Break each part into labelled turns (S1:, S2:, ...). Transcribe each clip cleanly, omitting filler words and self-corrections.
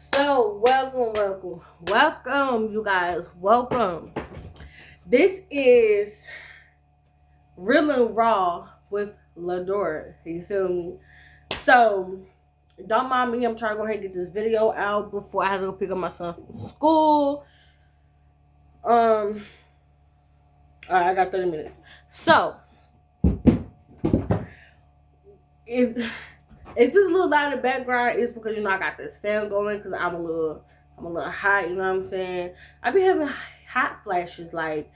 S1: So, welcome, you guys. Welcome. This is Real and Raw with Ladora. You feel me? So, don't mind me. I'm trying to go ahead and get this video out before I have to go pick up my son from school. Alright, I got 30 minutes. So, if it's a little loud in the background, it's because I got this fan going because I'm a little hot. You know what I'm saying? I be having hot flashes, like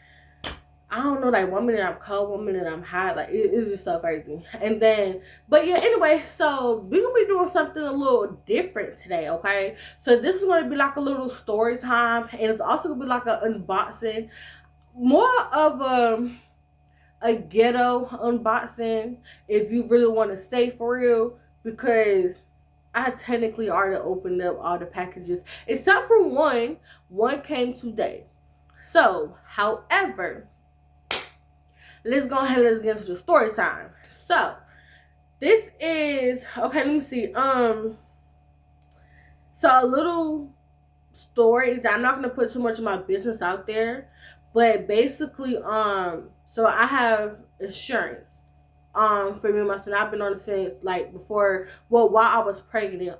S1: I don't know, like 1 minute I'm cold, 1 minute I'm hot. Like it's just so crazy. And then, but yeah, anyway, so we're gonna be doing something a little different today, okay? So this is gonna be like a little story time, and it's also gonna be like an unboxing, more of a ghetto unboxing, if you really want to stay for real, because I technically already opened up all the packages except for one. One came today. So, however, let's go ahead and let's get into the story time. So, this is okay. Let me see. So a little story is that I'm not gonna put too much of my business out there, but basically, so I have insurance. For me and my son, I've been on it since like before. Well, while I was pregnant.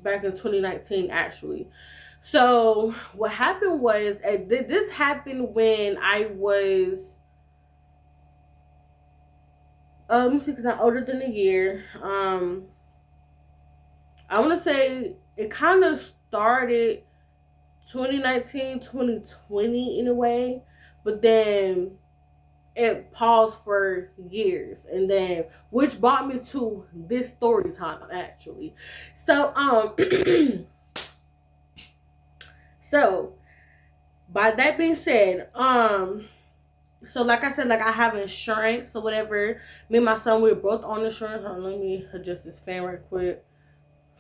S1: Back in 2019, actually. So what happened was, this happened when I was. Let me see, because I'm older than a year. I want to say it kind of started 2019, 2020 in a way, but then it paused for years, and then which brought me to this story time actually. So so by that being said, so like I said, like I have insurance or whatever. Me and my son, we're both on insurance. Hold on, let me adjust this fan right quick.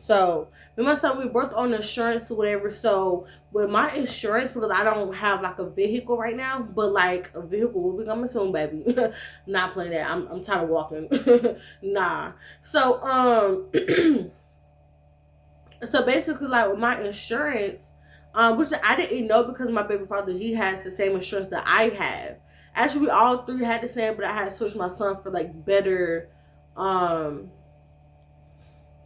S1: So, me and my son, we both on insurance or whatever. So, with my insurance, because I don't have like a vehicle right now, but like a vehicle will be coming soon, baby. Not playing that. I'm tired of walking. Nah. So, so basically, like with my insurance, which I didn't know because my baby father, he has the same insurance that I have. Actually, we all three had the same, but I had to switch my son for like better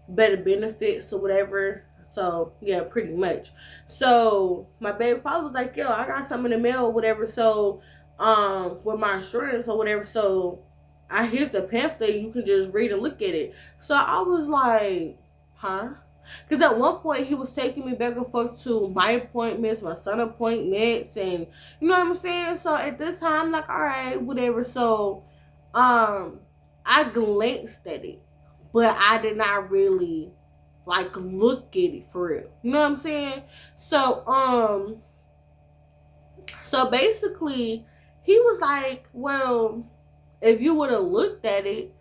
S1: benefits or whatever. So yeah, pretty much. So my baby father was like, yo, I got something in the mail or whatever. So with my insurance or whatever. So here's the pamphlet, you can just read and look at it. So I was like, huh? Because at one point he was taking me back and forth to my appointments, my son appointments, and you know what I'm saying. So at this time, I'm like, all right, whatever. So I glanced at it, but I did not really like look at it for real. You know what I'm saying? So so basically he was like, well, if you would have looked at it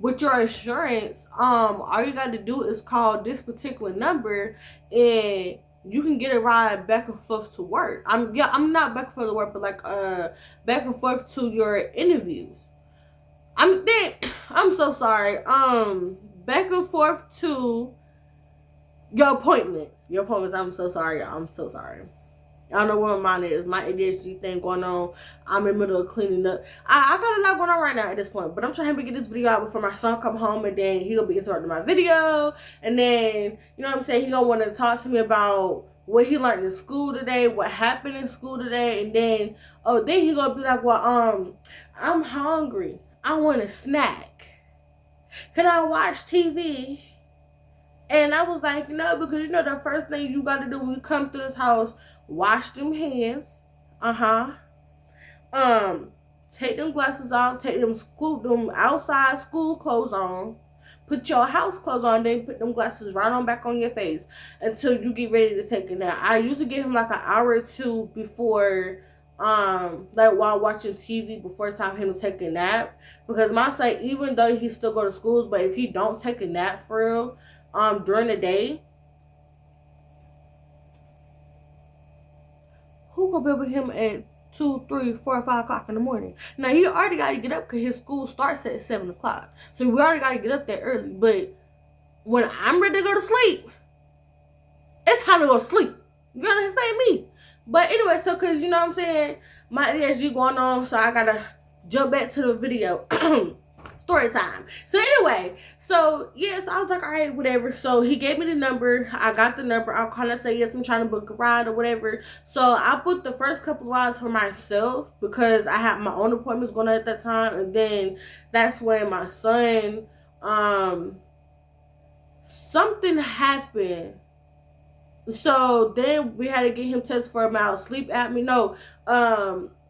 S1: with your insurance, all you got to do is call this particular number and you can get a ride back and forth to work. I'm not back and forth to work, but like back and forth to your interviews. I'm so sorry. Back and forth to your appointments. I'm so sorry. I'm so sorry. I don't know where my mind is. My ADHD thing going on. I'm in the middle of cleaning up. I got a lot going on right now at this point. But I'm trying to get this video out before my son come home. And then he'll be interrupting my video. And then, you know what I'm saying? He gonna want to talk to me about what he learned in school today. What happened in school today. And then, then he gonna be like, well, I'm hungry. I want a snack. Can I watch TV? And I was like, no, because the first thing you got to do when you come through this house, wash them hands. Take them glasses off. Take them, scoop them outside school clothes on. Put your house clothes on. Then put them glasses right on back on your face until you get ready to take a nap. I usually give him like an hour or two before, like while watching TV, before it's time for him to take a nap. Because my son, even though he still go to schools, but if he don't take a nap for real, during the day, who gonna be with him at 2, 3, 4, 5 o'clock in the morning? Now he already got to get up because his school starts at 7 o'clock, so we already got to get up that early. But when I'm ready to go to sleep, trying to go to sleep. You understand me? But anyway, so because you know what I'm saying, my ADHD going on, so I gotta jump back to the video. Story time. So anyway, so yes, I was like, all right, whatever. So he gave me the number. I got the number. I'll call and say, yes, I'm trying to book a ride or whatever. So I booked the first couple of rides for myself because I had my own appointments going on at that time. And then that's when my son, something happened. So then we had to get him tested for about sleep apnea. No,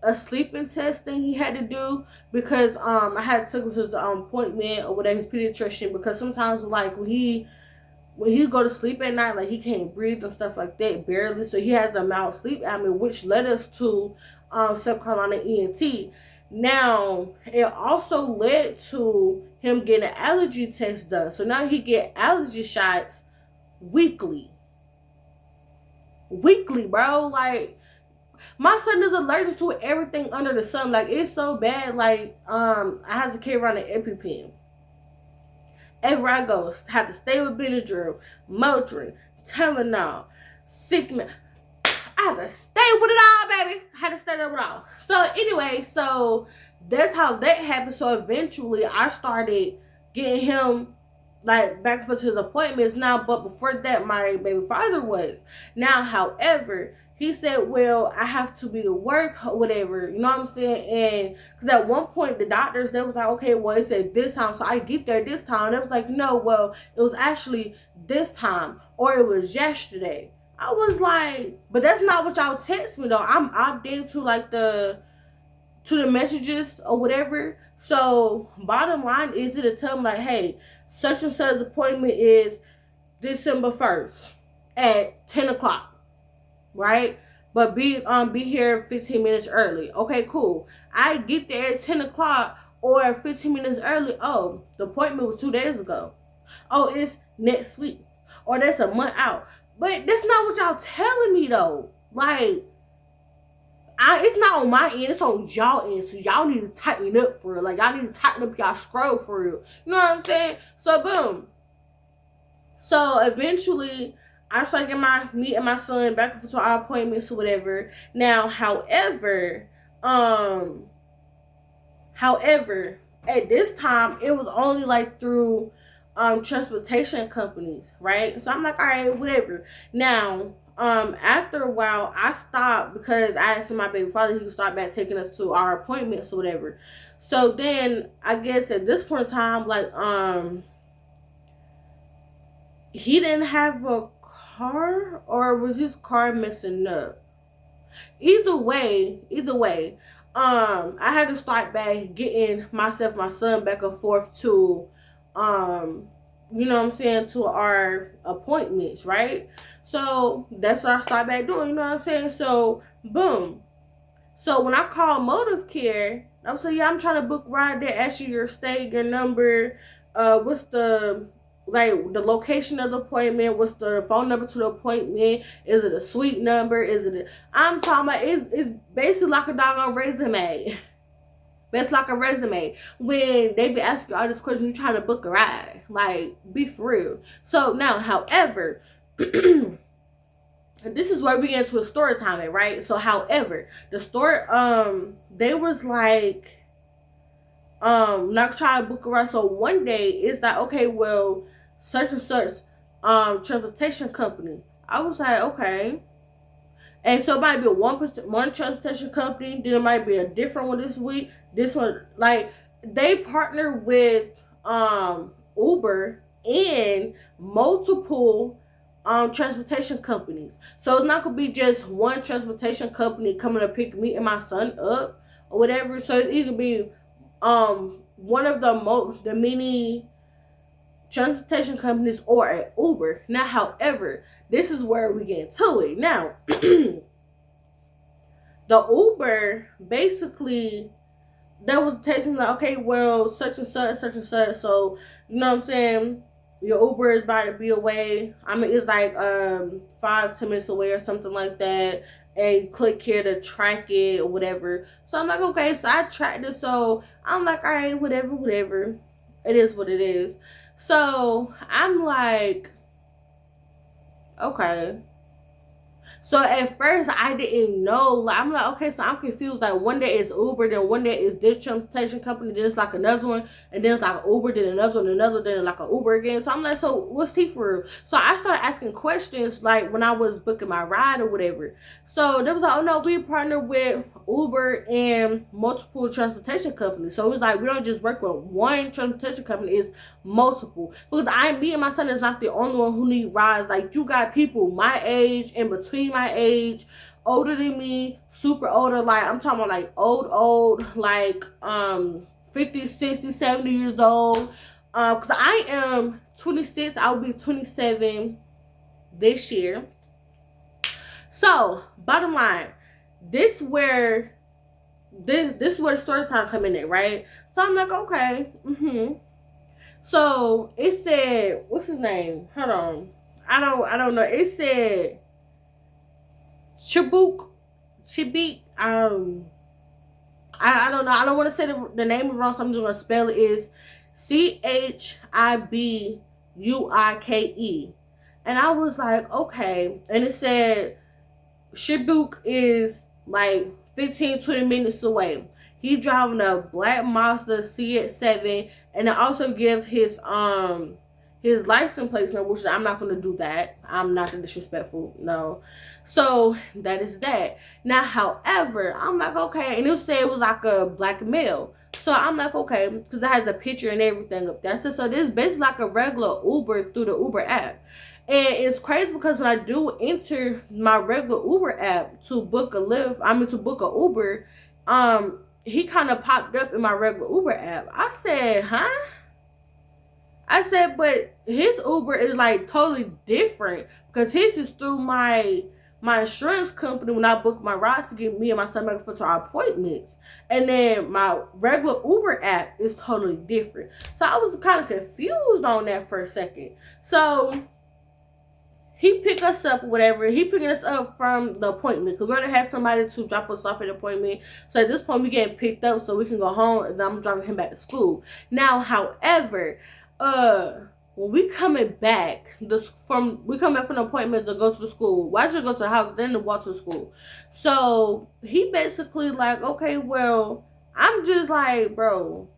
S1: a sleeping test thing he had to do because I had to take him to the appointment or whatever, his pediatrician, because sometimes like when he go to sleep at night, like he can't breathe and stuff like that, barely. So he has a mild sleep apnea, which led us to South Carolina ENT. Now it also led to him getting an allergy test done. So now he get allergy shots weekly, bro. Like, my son is allergic to everything under the sun. Like, it's so bad. Like, I have to carry around an EpiPen everywhere I go. Have to stay with Benadryl, Motrin, Tylenol, Sigma. I have to stay with it all, baby. I had to stay there with it all. So anyway, so that's how that happened. So eventually I started getting him like back for his appointments now, but before that my baby father was. Now, however, he said, well, I have to be to work or whatever, you know what I'm saying? And because at one point the doctors, they was like, okay, well, it said this time, so I get there this time. They was like, no, well, it was actually this time, or it was yesterday. I was like, but that's not what y'all text me though. I'm opted into like to the messages or whatever. So bottom line is to tell them like, hey, such and such appointment is December 1st at 10 o'clock, right? But be here 15 minutes early. Okay, cool. I get there at 10 o'clock or 15 minutes early. Oh, the appointment was 2 days ago. Oh, it's next week. Or that's a month out. But that's not what y'all telling me though. Like, it's not on my end, it's on y'all end. So y'all need to tighten up for real. Like, y'all need to tighten up y'all scroll for real. You know what I'm saying? So boom. So eventually I started getting me and my son back and forth to our appointments or whatever. Now, however, at this time it was only like through transportation companies, right? So I'm like, all right, whatever. Now, after a while, I stopped because I asked my baby father he could start back taking us to our appointments or whatever. So then I guess at this point in time, like, he didn't have a car, or was his car messing up? Either way, I had to start back getting my son back and forth to, you know what I'm saying, to our appointments, right? So that's what I started back doing, you know what I'm saying? So boom. So when I call Motive Care, I was like, yeah, I'm trying to book a ride there, ask you your state, your number, what's the, like, the location of the appointment, what's the phone number to the appointment, is it a suite number, is it I'm talking about, it's basically like a doggone resume. That's like a resume. When they be asking all this question, you trying to book a ride. Like, be for real. So now, however, this is where we get into a story time, right? So however, the story, they was like, not trying to book a ride. So one day it's like, okay, well, such and such transportation company. I was like, okay. And so it might be one transportation company, then it might be a different one this week. This one, like, they partner with Uber and multiple transportation companies. So it's not gonna be just one transportation company coming to pick me and my son up or whatever. So it either be one of the many transportation companies or an Uber. Now, however, this is where we get into it. Now, the Uber basically, that was texting me like, okay, well, such and such, so, you know what I'm saying, your Uber is about to be away. I mean, it's like 5-10 minutes away or something like that, and click here to track it or whatever. So I'm like, okay, so I tracked it. So I'm like, all right, whatever, it is what it is. So I'm like, okay. So at first I didn't know. Like I'm like, okay, so I'm confused. Like one day it's Uber, then one day it's this transportation company, then it's like another one, and then it's like Uber, then another one, another, then like an Uber again. So I'm like, so what's T for? So I started asking questions like when I was booking my ride or whatever. So they was like, oh no, we partner with Uber and multiple transportation companies. So it was like we don't just work with one transportation company, it's multiple. Because me and my son is not the only one who need rides. Like you got people my age, in between my age, older than me, super older, like I'm talking about like old, like 50, 60, 70 years old. Because I am 26, I'll be 27 this year. So bottom line, this where this is where the story time come in at, right? So I'm like, okay, So it said, what's his name? Hold on. I don't know. It said Chibik. I don't know. I don't want to say the name wrong, so I'm just gonna spell it is Chibuike. And I was like, okay. And it said Chibuk is like 15-20 minutes away. He's driving a black Mazda CX-7, and I also give his license plate number, which I'm not gonna do that. I'm not disrespectful, no. So that is that. Now, however, I'm like, okay, and it said it was like a black male. So I'm like, okay, because it has a picture and everything up there. So this is basically like a regular Uber through the Uber app. And it's crazy because when I do enter my regular Uber app to book a Lyft, to book a Uber, he kind of popped up in my regular Uber app. I said, huh? I said, but his Uber is like totally different because his is through my insurance company when I book my rides to get me and my son back for our appointments. And then my regular Uber app is totally different. So I was kind of confused on that for a second. So he picked us up, whatever. He picking us up from the appointment because we already had somebody to drop us off at the appointment. So at this point, we getting picked up so we can go home, and I'm driving him back to school. Now, however, when we coming back from the appointment to go to the school. Well, I should go to the house, then to walk to the school. So he basically like, okay, well, I'm just like, bro,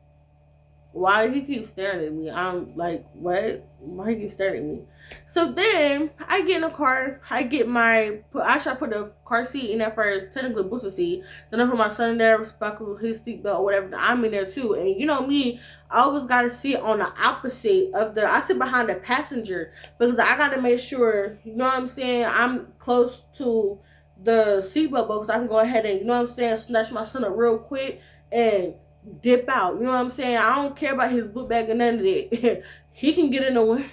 S1: why do he keep staring at me? I'm like, what? Why he keep staring at me? So then I get in the car. I should put the car seat in there first, technically booster seat. Then I put my son in there, buckle his seatbelt or whatever. I'm in there too. And you know me, I always gotta sit on the opposite of I sit behind the passenger because I gotta make sure, you know what I'm saying, I'm close to the seatbelt because I can go ahead and, you know what I'm saying, snatch my son up real quick and dip out. You know what I'm saying? I don't care about his book bag or none of that. He can get in the one,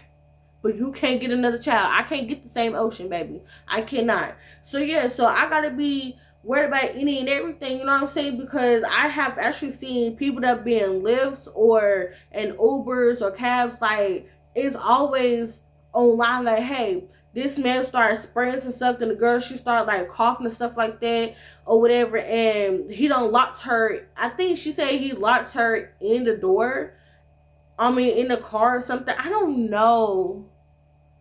S1: but you can't get another child. I can't get the same ocean, baby. I cannot. So yeah, so I gotta be worried about any and everything, you know what I'm saying? Because I have actually seen people that be in Lyfts or in Ubers or cabs, like, it's always online, like, hey, this man started spraying some stuff, and the girl, she started like coughing and stuff like that or whatever, and he done locked her. I think she said he locked her in the door. In the car or something. I don't know.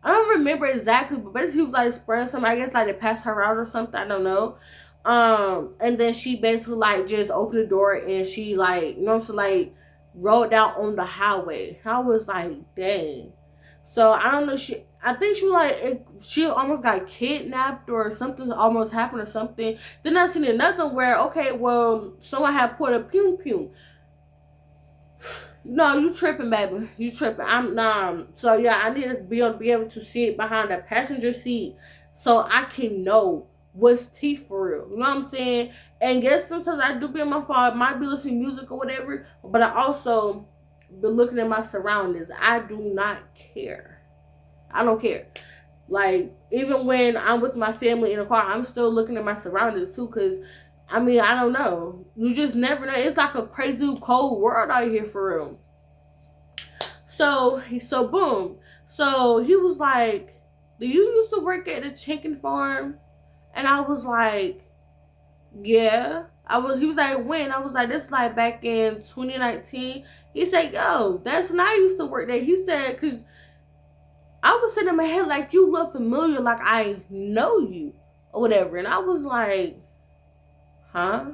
S1: I don't remember exactly, but basically he was like spraying something. I guess like to pass her out or something. I don't know. And then she basically like just opened the door and she like, you know what I'm saying, like rolled out on the highway. I was like, dang. So I don't know. I think she almost got kidnapped or something almost happened or something. Then I seen another where, okay, well, someone had put a pew. No, you tripping, baby. You tripping. So yeah, I need to be able to sit behind the passenger seat so I can know what's tea for real. You know what I'm saying? And yes, sometimes I do be on my phone. I might be listening to music or whatever, but I also be looking at my surroundings. I do not care. I don't care. Like, even when I'm with my family in the car, I'm still looking at my surroundings too, because I don't know. You just never know. It's like a crazy cold world out here for real. So boom. So he was like, do you used to work at the chicken farm? And I was like, yeah. He was like, when? I was like, this like back in 2019. He said, yo, that's when I used to work there. He said, because I was sitting in my head like, you look familiar, like I know you. or whatever. And I was like, huh?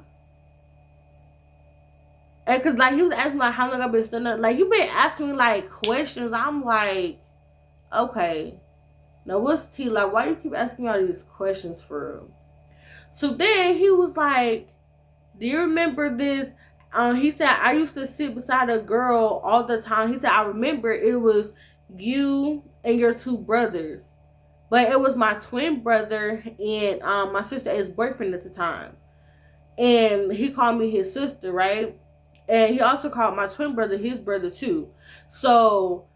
S1: And cause like he was asking like how long I've been studying. Like you been asking me like questions. I'm like, okay. Now what's T? Like why you keep asking me all these questions for real? So then he was like, do you remember this? He said, I used to sit beside a girl all the time. He said, I remember it was you and your two brothers. But it was my twin brother and my sister and his boyfriend at the time. And he called me his sister, right? And he also called my twin brother his brother too. So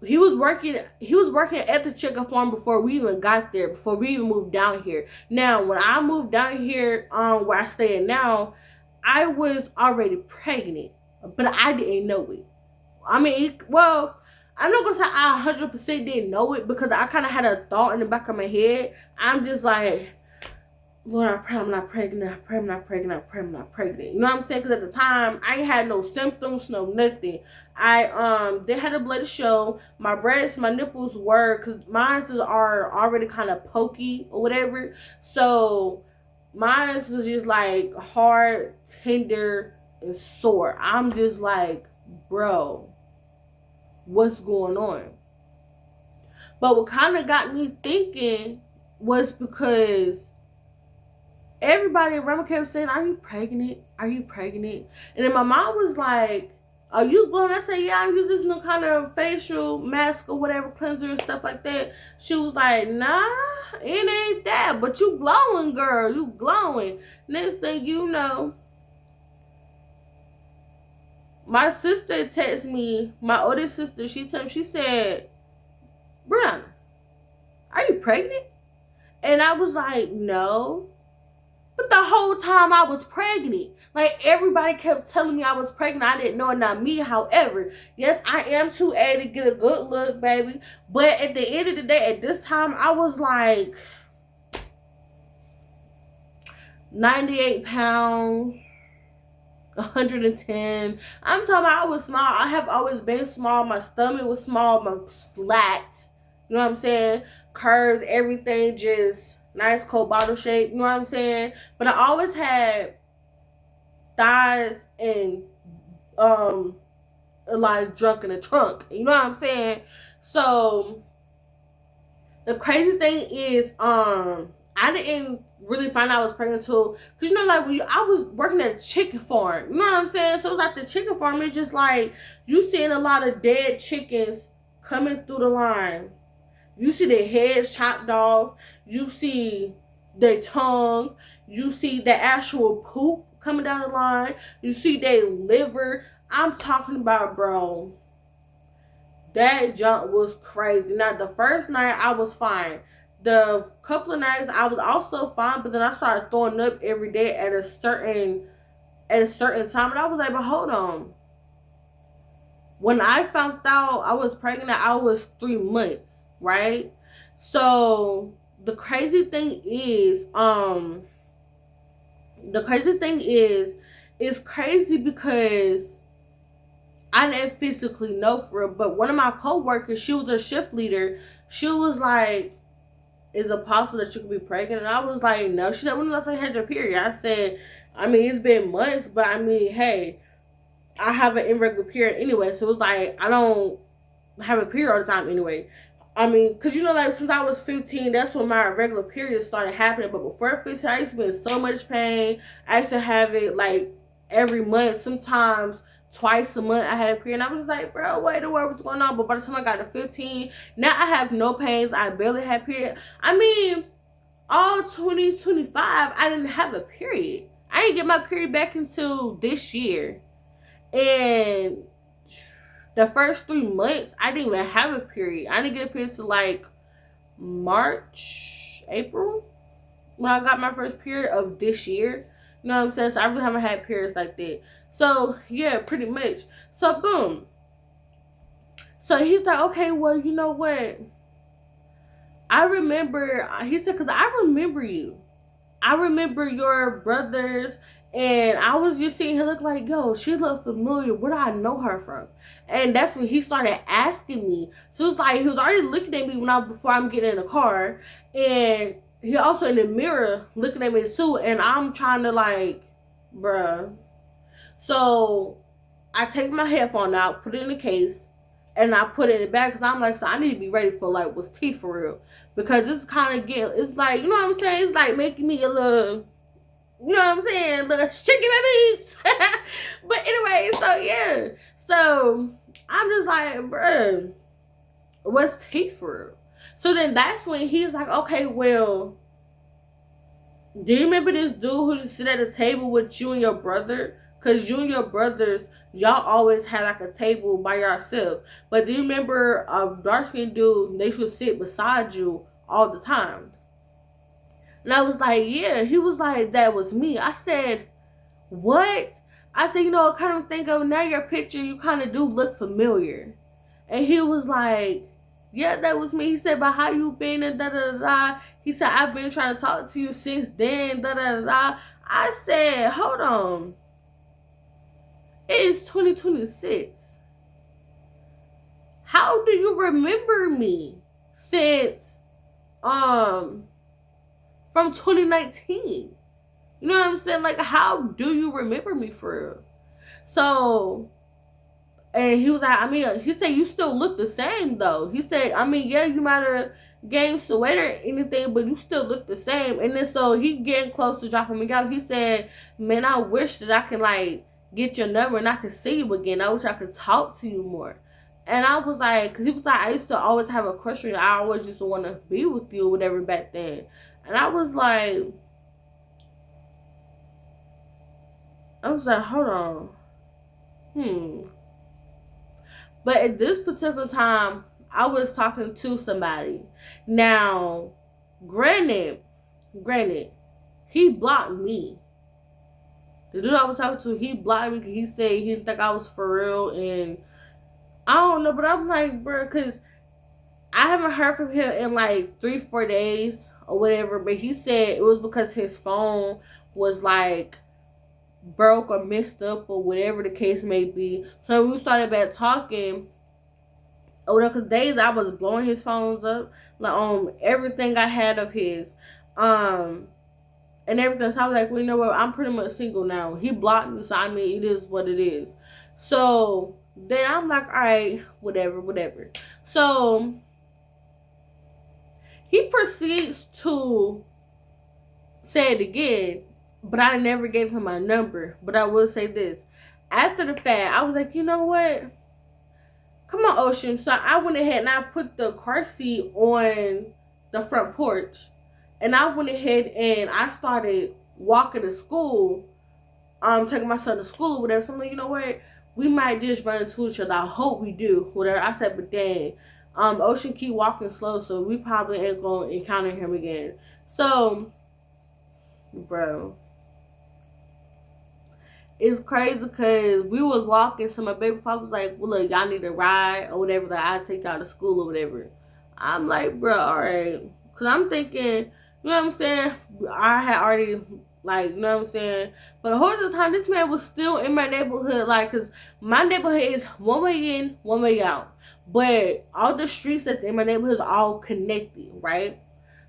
S1: he was working at the chicken farm before we even got there, before we even moved down here. Now, when I moved down here, where I stay now, I was already pregnant, but I didn't know it. I mean, well, I'm not gonna say I 100% didn't know it because I kind of had a thought in the back of my head. I'm just like, Lord, I pray I'm not pregnant. I pray I'm not pregnant. I pray I'm not pregnant. You know what I'm saying? Because at the time, I ain't had no symptoms, no nothing. They had a bloody show. My breasts, my nipples were, because mine are already kind of pokey or whatever. So mine was just like hard, tender, and sore. I'm just like, bro, what's going on? But what kind of got me thinking was because everybody around me kept saying, are you pregnant? Are you pregnant? And then my mom was like, are you glowing? I said, yeah, I use this new kind of facial mask or whatever, cleanser and stuff like that. She was like, nah, it ain't that. But you glowing, girl. You glowing. Next thing you know, my sister texted me, my oldest sister, she said, Brianna, are you pregnant? And I was like, no. But the whole time I was pregnant. Like, everybody kept telling me I was pregnant. I didn't know it, not me. However, yes, I am 2A to get a good look, baby. But at the end of the day, at this time, I was like 98 pounds, 110. I'm talking about I was small. I have always been small. My stomach was small. My flat. You know what I'm saying? Curves, everything just nice, cold bottle shape. You know what I'm saying? But I always had thighs and like drunk in the trunk. You know what I'm saying? So the crazy thing is, I didn't really find out I was pregnant until, because you know, like when I was working at a chicken farm. You know what I'm saying? So it's like the chicken farm is just like you seeing a lot of dead chickens coming through the line. You see their heads chopped off. You see their tongue. You see the actual poop coming down the line. You see their liver. I'm talking about, bro, that junk was crazy. Now, the first night, I was fine. The couple of nights, I was also fine, but then I started throwing up every day at a certain time. And I was like, but hold on. When I found out I was pregnant, I was 3 months. Right? So the crazy thing is it's crazy because I didn't physically know for it, but one of my coworkers, she was a shift leader. She was like, is it possible that you could be pregnant? And I was like, no. She said, when was the last time you had your period? I said, I mean, it's been months, but I mean, hey, I have an irregular period anyway. So it was like, I don't have a period all the time anyway. I mean, because you know, like, since I was 15, that's when my regular period started happening. But before 15, I used to be in so much pain. I used to have it, like, every month. Sometimes twice a month I had a period. And I was like, bro, what in the world was going on? But by the time I got to 15, now I have no pains. I barely had period. I mean, all 2025, I didn't have a period. I didn't get my period back until this year. And the first 3 months, I didn't even have a period. I didn't get a period till like March, April, when I got my first period of this year. You know what I'm saying? So I really haven't had periods like that. So yeah, pretty much. So boom. So he's like, okay, well, you know what? I remember, he said, because I remember you. I remember your brothers. And I was just seeing her look like, yo, she looked familiar. Where do I know her from? And that's when he started asking me. So it's like he was already looking at me before I'm getting in the car. And he also in the mirror looking at me too, and I'm trying to like, bruh. So I take my headphone out, put it in the case, and I put it in the bag because I'm like, so I need to be ready for like what's tea for real, because it's kind of getting, it's like, you know what I'm saying? It's like making me a little, you know what I'm saying, a little shaky babies. But anyway, so yeah, so I'm just like, bruh, what's tea for real? So then that's when he's like, okay, well, do you remember this dude who just sit at a table with you and your brother? Because you and your brothers, y'all always had like a table by yourself. But do you remember a dark skinned dude, they should sit beside you all the time? And I was like, yeah. He was like, that was me. I said, what? I said, you know, kind of think of now your picture, you kind of do look familiar. And he was like, yeah, that was me. He said, but how you been and da da da. He said, I've been trying to talk to you since then, da da da. I said, hold on. It is 2026. How do you remember me since from 2019? You know what I'm saying? Like, how do you remember me for real? So, and he was like, I mean, he said, you still look the same, though. He said, I mean, yeah, you might have gained some weight or anything, but you still look the same. And then so he getting close to dropping me out. He said, man, I wish that I can, like, get your number and I could see you again. I wish I could talk to you more. And I was like, because he was like, I used to always have a crush on you. I always used to want to be with you or whatever back then. And I was like, hold on. But at this particular time, I was talking to somebody. Now, granted, he blocked me. The dude I was talking to, he blocked me because he said he didn't think I was for real. And I don't know, but I'm like, bro, because I haven't heard from him in like 3-4 days or whatever. But he said it was because his phone was like broke or messed up or whatever the case may be. So we started back talking. Oh, because days I was blowing his phones up, like on everything I had of his, and everything. So I was like, well, you know what? I'm pretty much single now. He blocked me, so I mean, it is what it is. So then I'm like, all right, whatever. So he proceeds to say it again, but I never gave him my number. But I will say this: after the fact, I was like, you know what? Come on, Ocean. So I went ahead and I put the car seat on the front porch. And I went ahead and I started walking to school. Taking my son to school or whatever. So I'm like, you know what? We might just run into each other. I hope we do. Whatever. I said, but dang. Ocean keep walking slow, so we probably ain't gonna encounter him again. So, bro. It's crazy because we was walking, so my baby father was like, well, look, y'all need a ride or whatever, that I'll take y'all to school or whatever. I'm like, bro, all right. Because I'm thinking, you know what I'm saying? I had already, like, you know what I'm saying? But the whole time, this man was still in my neighborhood, like, because my neighborhood is one way in, one way out. But all the streets that's in my neighborhood is all connected, right?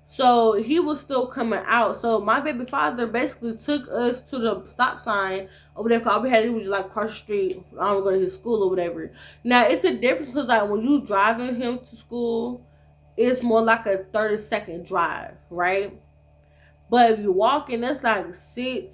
S1: So he was still coming out. So my baby father basically took us to the stop sign over there. All we had to do was like cross the street. I don't go to his school or whatever. Now it's a difference because like when you driving him to school, it's more like a 30-second drive, right? But if you're walking, that's like 6-12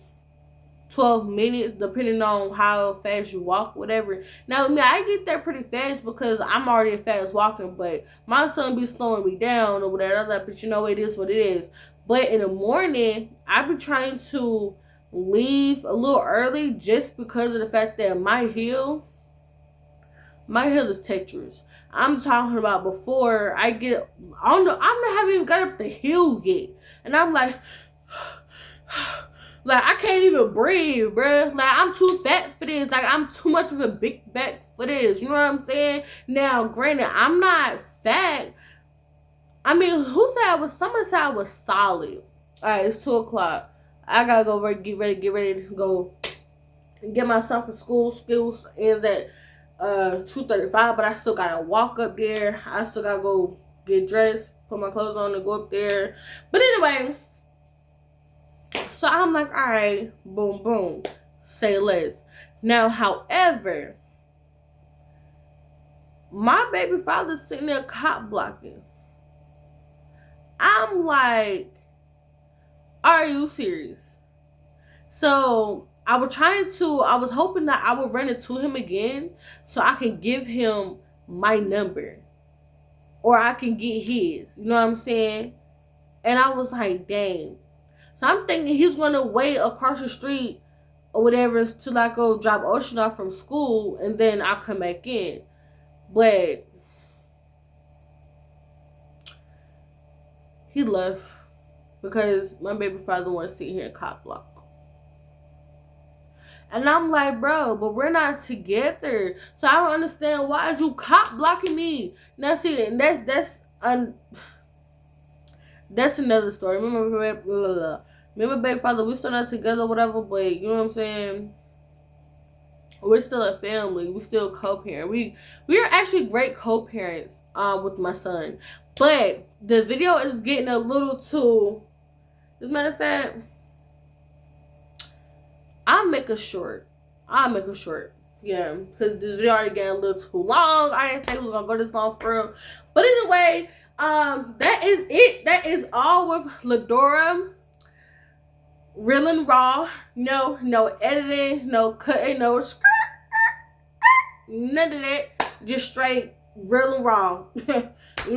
S1: minutes, depending on how fast you walk, whatever. Now, I mean, I get there pretty fast because I'm already a fast walker, but my son be slowing me down or whatever. I was like, but you know, it is what it is. But in the morning, I be trying to leave a little early just because of the fact that my hill is treacherous. I'm talking about before I get, I don't know, I haven't even got up the hill yet. And I'm like, like, I can't even breathe, bruh. Like, I'm too fat for this. Like, I'm too much of a big back for this. You know what I'm saying? Now, granted, I'm not fat. I mean, who said I was? Someone said I was solid. Alright, it's 2 o'clock. I gotta go get ready to go get myself for school. School ends at 2:35, but I still gotta walk up there. I still gotta go get dressed, put my clothes on and go up there. But anyway, so I'm like, all right, boom, boom, say less. Now, however, my baby father's sitting there cop blocking. I'm like, are you serious? So I was hoping that I would run into him again so I can give him my number. Or I can get his. You know what I'm saying? And I was like, dang. So I'm thinking he's going to wait across the street or whatever till I go drop Ocean off from school and then I'll come back in. But he left because my baby father wants to sit here and cop block. And I'm like, bro, but we're not together. So I don't understand, why are you cop blocking me? Now see, and that's another story. Remember, baby father, we still not together, whatever, but you know what I'm saying? We're still a family. We still co-parent. We are actually great co-parents with my son. But the video is getting a little too, as a matter of fact, I'll make a short. Yeah, because this video already getting a little too long. I didn't think it was going to go this long for real. But anyway, that is it. That is all with Ladora. Real and raw. No editing, no cutting, no skirt. None of that. Just straight real and raw. You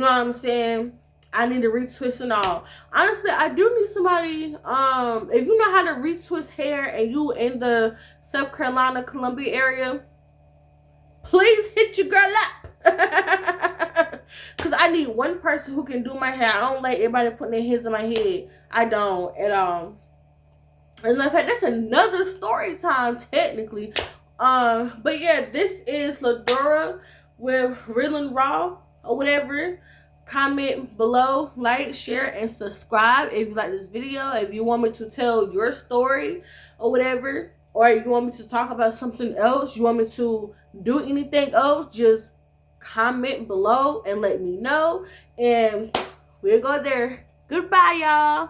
S1: know what I'm saying? I need to retwist and all. Honestly, I do need somebody, if you know how to retwist hair and you in the South Carolina, Columbia area, please hit your girl up. Because I need one person who can do my hair. I don't like everybody putting their hands in my head. I don't at all. As a matter of fact, that's another story time, technically. But yeah, this is Ladora with Real and Raw or whatever. Comment below, like, share, and subscribe if you like this video. If you want me to tell your story or whatever, or you want me to talk about something else, you want me to do anything else, just comment below and let me know. And we'll go there. Goodbye, y'all.